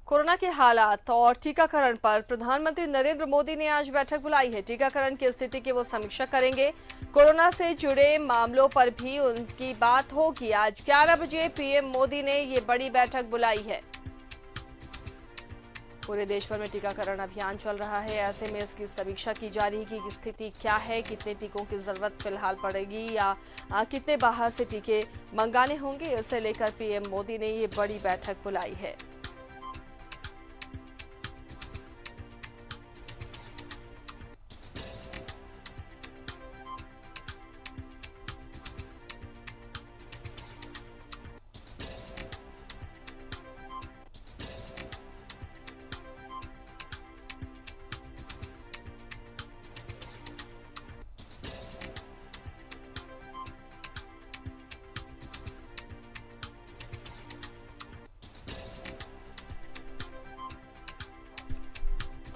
Corona के हालात और टीकाकरण पर प्रधानमंत्री नरेंद्र मोदी ने आज बैठक बुलाई है। टीकाकरण की स्थिति की वो समीक्षा करेंगे। कोरोना से जुड़े मामलों पर भी उनकी बात होगी। आज 11 बजे पीएम मोदी ने ये बड़ी बैठक बुलाई है। पूरे देश भर में टीकाकरण अभियान चल रहा है। ऐसे में इसकी समीक्षा की जा रही है कि स्थिति क्या है, कितने टीकों की जरूरत फिलहाल पड़ेगी या कितने बाहर से टीके मंगाने होंगे। इसे लेकर पीएम मोदी ने ये बड़ी बैठक बुलाई है।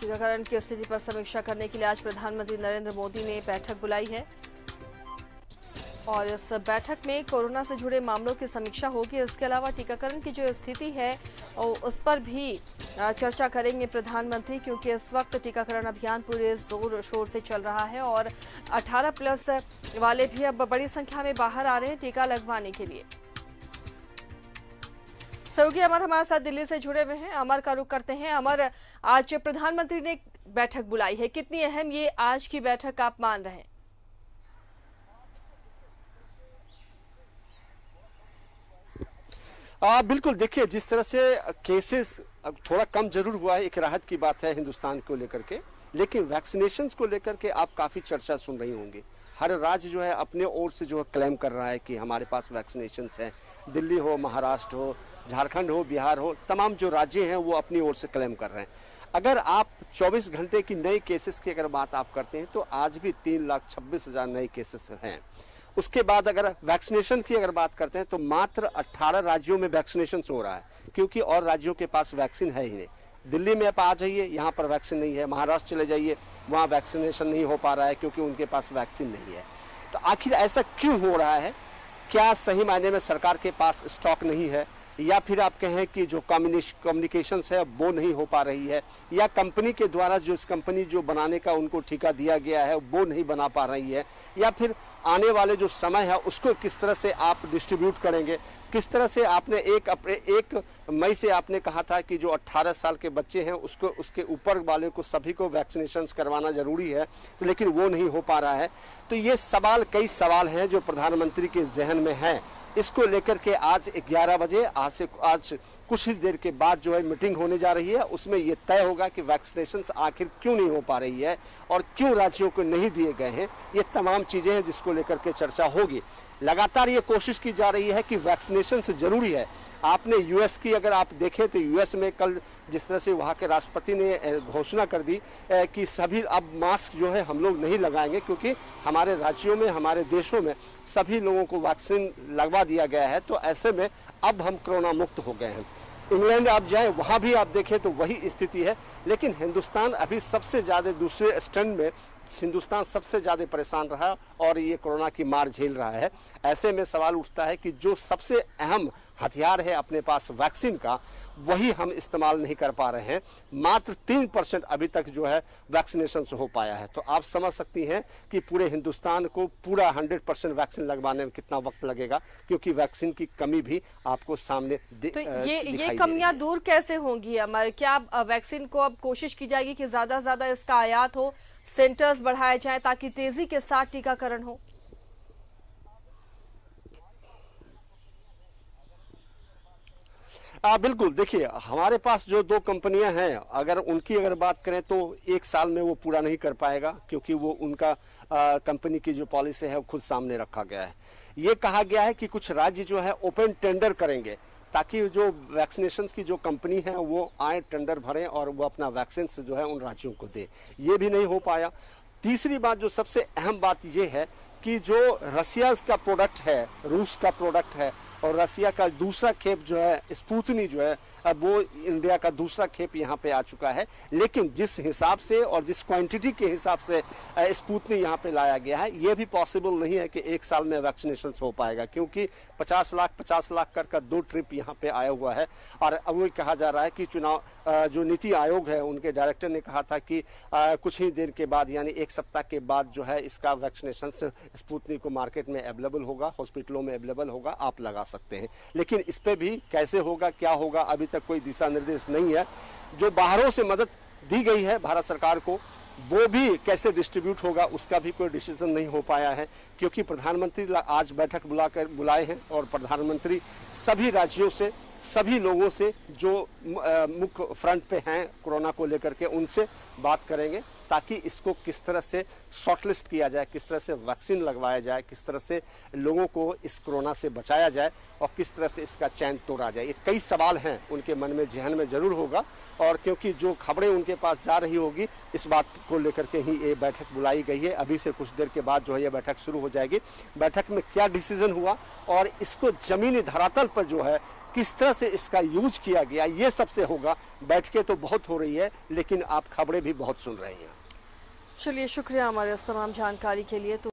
टीकाकरण की स्थिति पर समीक्षा करने के लिए आज प्रधानमंत्री नरेंद्र मोदी ने बैठक बुलाई है और इस बैठक में कोरोना से जुड़े मामलों की समीक्षा होगी। इसके अलावा टीकाकरण की जो स्थिति है उस पर भी चर्चा करेंगे प्रधानमंत्री, क्योंकि इस वक्त टीकाकरण अभियान पूरे जोर शोर से चल रहा है और 18+ वाले भी अब बड़ी संख्या में बाहर आ रहे हैं टीका लगवाने के लिए। सहयोगी अमर हमारे साथ दिल्ली से जुड़े हुए हैं। अमर का रुख करते हैं। अमर, आज प्रधानमंत्री ने बैठक बुलाई है, कितनी अहम ये आज की बैठक आप मान रहे हैं? बिल्कुल, देखिए जिस तरह से केसेस थोड़ा कम जरूर हुआ है, एक राहत की बात है हिंदुस्तान को लेकर के, लेकिन वैक्सीनेशंस को लेकर के आप काफ़ी चर्चा सुन रही होंगी। हर राज्य जो है अपने ओर से जो है क्लेम कर रहा है कि हमारे पास वैक्सीनेशंस हैं। दिल्ली हो, महाराष्ट्र हो, झारखंड हो, बिहार हो, तमाम जो राज्य हैं वो अपनी ओर से क्लेम कर रहे हैं। अगर आप 24 घंटे की नए केसेस की अगर बात आप करते हैं तो आज भी 3,26,000 नए केसेस हैं। उसके बाद अगर वैक्सीनेशन की अगर बात करते हैं तो मात्र 18 राज्यों में वैक्सीनेशन हो रहा है, क्योंकि और राज्यों के पास वैक्सीन है ही नहीं। दिल्ली में आप आ जाइए, यहाँ पर वैक्सीन नहीं है। महाराष्ट्र चले जाइए, वहाँ वैक्सीनेशन नहीं हो पा रहा है क्योंकि उनके पास वैक्सीन नहीं है। तो आखिर ऐसा क्यों हो रहा है? क्या सही मायने में सरकार के पास स्टॉक नहीं है, या फिर आप कहें कि जो कम्युनिकेशंस है वो नहीं हो पा रही है, या कंपनी के द्वारा जो इस कंपनी जो बनाने का उनको ठेका दिया गया है वो नहीं बना पा रही है, या फिर आने वाले जो समय है उसको किस तरह से आप डिस्ट्रीब्यूट करेंगे, किस तरह से आपने 1 मई से आपने कहा था कि जो 18 साल के बच्चे हैं उसको उसके ऊपर वाले को सभी को वैक्सीनेशंस करवाना जरूरी है, तो लेकिन वो नहीं हो पा रहा है। तो ये कई सवाल हैं जो प्रधानमंत्री के जहन में हैं। इसको लेकर के आज 11 बजे आज कुछ ही देर के बाद जो है मीटिंग होने जा रही है। उसमें ये तय होगा कि वैक्सीनेशंस आखिर क्यों नहीं हो पा रही है और क्यों राज्यों को नहीं दिए गए हैं। ये तमाम चीजें हैं जिसको लेकर के चर्चा होगी। लगातार ये कोशिश की जा रही है कि वैक्सीनेशन जरूरी है। आपने यूएस की अगर आप देखें तो यूएस में कल जिस तरह से वहाँ के राष्ट्रपति ने घोषणा कर दी कि सभी अब मास्क जो है हम लोग नहीं लगाएंगे, क्योंकि हमारे राज्यों में, हमारे देशों में सभी लोगों को वैक्सीन लगवा दिया गया है। तो ऐसे में अब हम कोरोना मुक्त हो गए हैं। इंग्लैंड आप जाएं, वहाँ भी आप देखें तो वही स्थिति है। लेकिन हिंदुस्तान अभी सबसे ज़्यादा, दूसरे स्टैंड में हिंदुस्तान सबसे ज़्यादा परेशान रहा और ये कोरोना की मार झेल रहा है। ऐसे में सवाल उठता है कि जो सबसे अहम हथियार है अपने पास वैक्सीन का, वही हम इस्तेमाल नहीं कर पा रहे हैं। मात्र 3% अभी तक जो है वैक्सीनेशन हो पाया है। तो आप समझ सकती हैं कि पूरे हिंदुस्तान को पूरा 100% वैक्सीन लगवाने में कितना वक्त लगेगा, क्योंकि वैक्सीन की कमी भी आपको सामने तो ये कमियां दूर कैसे होंगी अमर? क्या वैक्सीन को अब कोशिश की जाएगी कि ज्यादा से ज्यादा इसका आयात हो, सेंटर्स बढ़ाए जाएं ताकि तेजी के साथ टीकाकरण हो? बिल्कुल, देखिए हमारे पास जो 2 कंपनियां हैं, अगर उनकी अगर बात करें तो 1 साल में वो पूरा नहीं कर पाएगा, क्योंकि वो उनका कंपनी की जो पॉलिसी है वो खुद सामने रखा गया है। ये कहा गया है कि कुछ राज्य जो है ओपन टेंडर करेंगे ताकि जो वैक्सीनेशन की जो कंपनी है वो आए, टेंडर भरें और वो अपना वैक्सीन जो है उन राज्यों को दे। ये भी नहीं हो पाया। तीसरी बात, जो सबसे अहम बात ये है कि जो रसिया का प्रोडक्ट है, रूस का प्रोडक्ट है, और रसिया का दूसरा खेप जो है स्पुतनिक जो है अब वो इंडिया का दूसरा खेप यहाँ पे आ चुका है। लेकिन जिस हिसाब से और जिस क्वांटिटी के हिसाब से स्पुतनिक यहाँ पे लाया गया है, ये भी पॉसिबल नहीं है कि एक साल में वैक्सीनेशन हो पाएगा, क्योंकि 50 लाख कर 2 ट्रिप यहाँ पे आया हुआ है। और अब वो कहा जा रहा है कि चुनाव जो नीति आयोग है उनके डायरेक्टर ने कहा था कि कुछ ही देर के बाद यानी 1 सप्ताह के बाद जो है इसका वैक्सीनेशन स्पुतनिक को मार्केट में अवेलेबल होगा, हॉस्पिटलों में अवेलेबल होगा, आप लगा सकते हैं। लेकिन इस पे भी कैसे होगा, क्या होगा, अभी तक कोई दिशा निर्देश नहीं है। जो बाहरों से मदद दी गई है भारत सरकार को, वो भी कैसे डिस्ट्रीब्यूट होगा उसका भी कोई डिसीजन नहीं हो पाया है, क्योंकि प्रधानमंत्री आज बैठक बुलाए हैं और प्रधानमंत्री सभी राज्यों से, सभी लोगों से जो मुख्य फ्रंट पे हैं कोरोना को लेकर के, उनसे बात करेंगे ताकि इसको किस तरह से शॉर्टलिस्ट किया जाए, किस तरह से वैक्सीन लगवाया जाए, किस तरह से लोगों को इस कोरोना से बचाया जाए और किस तरह से इसका चैन तोड़ा जाए। ये कई सवाल हैं उनके मन में, जहन में जरूर होगा। और क्योंकि जो खबरें उनके पास जा रही होगी, इस बात को लेकर के ही ये बैठक बुलाई गई है। अभी से कुछ देर के बाद जो है ये बैठक शुरू हो जाएगी। बैठक में क्या डिसीजन हुआ और इसको जमीनी धरातल पर जो है किस तरह से इसका यूज किया गया, ये सबसे होगा। बैठकें तो बहुत हो रही है, लेकिन आप खबरें भी बहुत सुन रहे हैं। चलिए, शुक्रिया हमारे इस तमाम जानकारी के लिए। तो